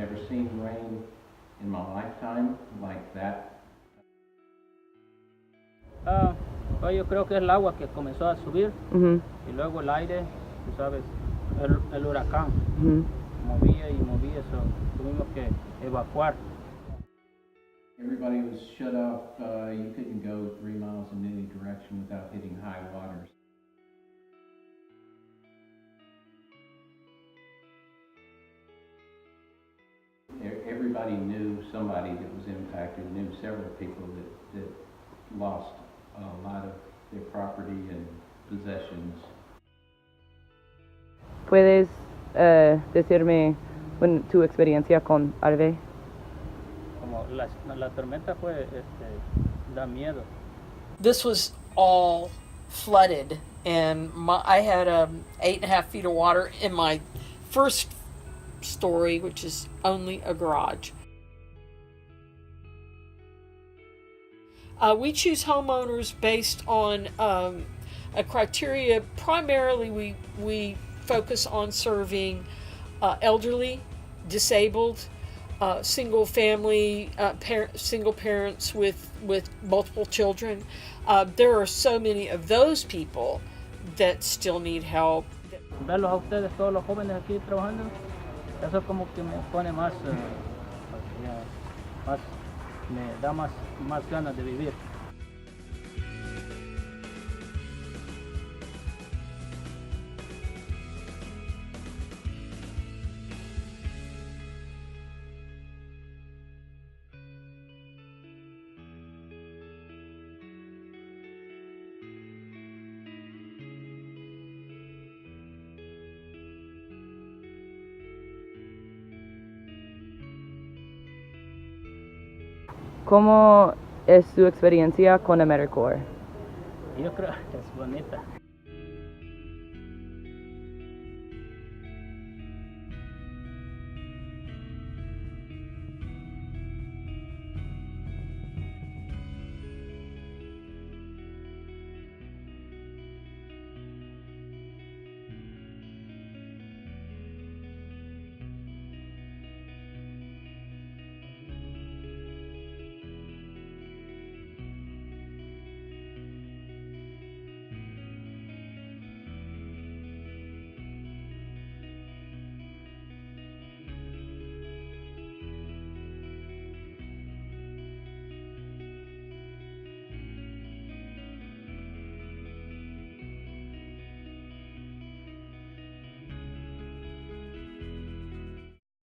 never seen rain in my lifetime like that. Pues yo creo que es el agua que comenzó a subir y luego el aire, tú sabes, el huracán movía y movía, eso tuvimos que evacuar. Everybody was shut off. You couldn't go 3 miles in any direction without hitting high waters. Everybody knew somebody that was impacted, knew several people that lost a lot of their property and possessions. ¿Puedes decirme tu experiencia con Harvey? Como la tormenta fue, da miedo. This was all flooded, and I had 8.5 feet of water in my first story, which is only a garage. We choose homeowners based on a criteria. Primarily, we focus on serving elderly, disabled, single family, single parents with multiple children. There are so many of those people that still need help. Verlos a ustedes, todos los jóvenes aquí trabajando, eso como que me pone más, me da más ganas de vivir. ¿Cómo es su experiencia con AmeriCorps? Yo creo que es bonita.